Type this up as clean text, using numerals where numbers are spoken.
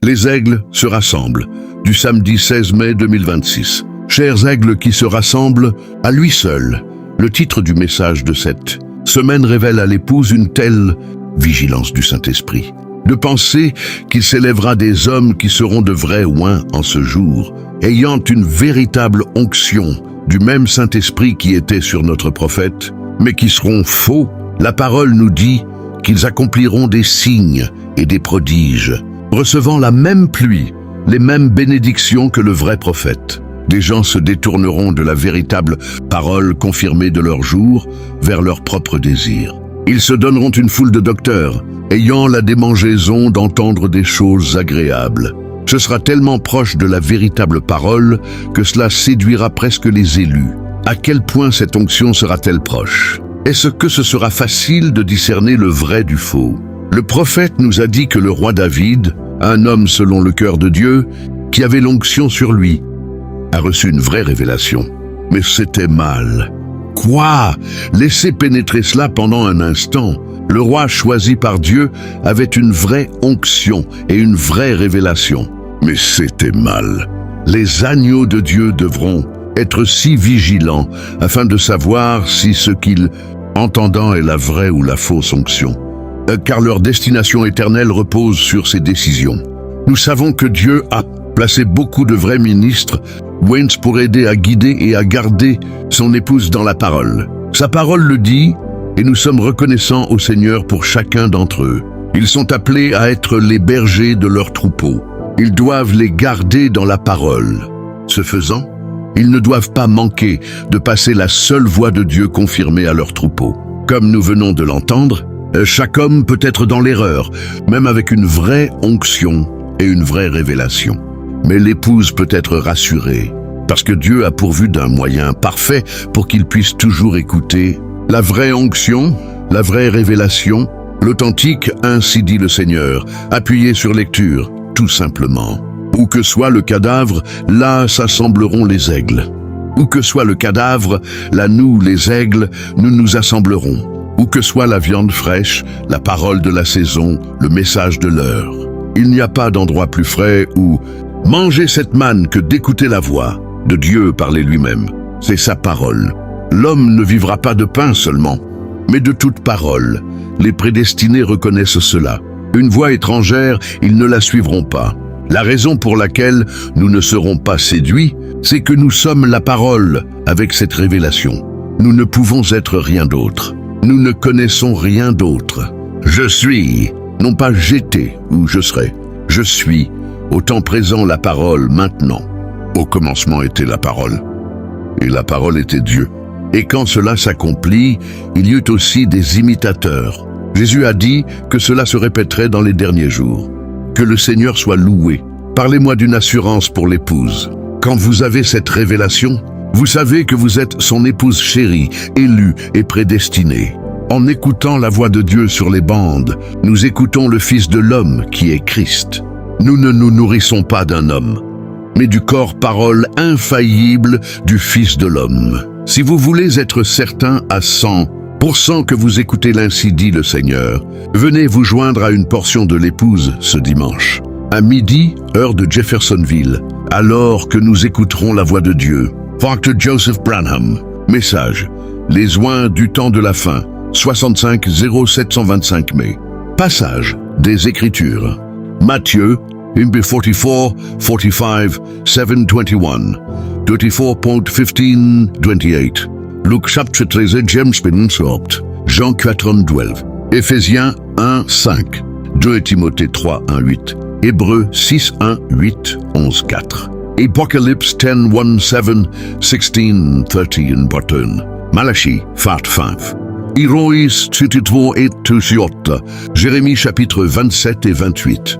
Les aigles se rassemblent, du samedi 16 mai 2026. Chers aigles qui se rassemblent, à lui seul, le titre du message de cette semaine révèle à l'épouse une telle vigilance du Saint-Esprit. De penser qu'il s'élèvera des hommes qui seront de vrais oints en ce jour, ayant une véritable onction du même Saint-Esprit qui était sur notre prophète, mais qui seront faux. La parole nous dit qu'ils accompliront des signes et des prodiges, recevant la même pluie, les mêmes bénédictions que le vrai prophète. Des gens se détourneront de la véritable parole confirmée de leur jour vers leur propre désir. Ils se donneront une foule de docteurs, ayant la démangeaison d'entendre des choses agréables. Ce sera tellement proche de la véritable parole que cela séduira presque les élus. À quel point cette onction sera-t-elle proche? Est-ce que ce sera facile de discerner le vrai du faux? Le prophète nous a dit que le roi David, un homme selon le cœur de Dieu, qui avait l'onction sur lui, a reçu une vraie révélation. Mais c'était mal. Quoi? Laissez pénétrer cela pendant un instant. Le roi choisi par Dieu avait une vraie onction et une vraie révélation. Mais c'était mal. Les agneaux de Dieu devront être si vigilants afin de savoir si ce qu'ils entendent est la vraie ou la fausse onction. Car leur destination éternelle repose sur ces décisions. Nous savons que Dieu a placé beaucoup de vrais ministres pour aider à guider et à garder son épouse dans la parole. Sa parole le dit, et nous sommes reconnaissants au Seigneur pour chacun d'entre eux. Ils sont appelés à être les bergers de leurs troupeaux. Ils doivent les garder dans la parole. Ce faisant, ils ne doivent pas manquer de passer la seule voix de Dieu confirmée à leurs troupeaux. Comme nous venons de l'entendre, chaque homme peut être dans l'erreur, même avec une vraie onction et une vraie révélation. Mais l'épouse peut être rassurée, parce que Dieu a pourvu d'un moyen parfait pour qu'il puisse toujours écouter la vraie onction, la vraie révélation, l'authentique, ainsi dit le Seigneur, appuyé sur lecture, tout simplement. Où que soit le cadavre, là s'assembleront les aigles. Où que soit le cadavre, là nous, les aigles, nous nous assemblerons. Où que soit la viande fraîche, la parole de la saison, le message de l'heure. Il n'y a pas d'endroit plus frais où manger cette manne que d'écouter la voix de Dieu parler lui-même. C'est sa parole. L'homme ne vivra pas de pain seulement, mais de toute parole. Les prédestinés reconnaissent cela. Une voix étrangère, ils ne la suivront pas. La raison pour laquelle nous ne serons pas séduits, c'est que nous sommes la parole avec cette révélation. Nous ne pouvons être rien d'autre. Nous ne connaissons rien d'autre. Je suis, non pas j'étais ou je serai. Je suis, au temps présent la parole maintenant. Au commencement était la parole, et la parole était Dieu. Et quand cela s'accomplit, il y eut aussi des imitateurs. Jésus a dit que cela se répéterait dans les derniers jours. Que le Seigneur soit loué. Parlez-moi d'une assurance pour l'épouse. Quand vous avez cette révélation, vous savez que vous êtes son épouse chérie, élue et prédestinée. En écoutant la voix de Dieu sur les bandes, nous écoutons le Fils de l'homme qui est Christ. Nous ne nous nourrissons pas d'un homme, mais du corps-parole infaillible du Fils de l'homme. Si vous voulez être certain à 100% que vous écoutez l'ainsi dit le Seigneur, venez vous joindre à une portion de l'épouse ce dimanche, à midi, heure de Jeffersonville, alors que nous écouterons la voix de Dieu. Dr. Joseph Branham. Message. Les oints du temps de la fin. 65 0725 mai. Passage des Écritures. Matthieu, 44, 45, 721. 24.15-28. Luc chapitre 13, James Spinsopt. Jean 4:12. Éphésiens 1:5. 2 Timothée 3:1-8. Hébreux 6:1-8-11-4. Apocalypse 10:1-7, 16:30 in Button. Malachi 4:5. Héroïs 22:8-8. Jérémie chapitre 27 et 28.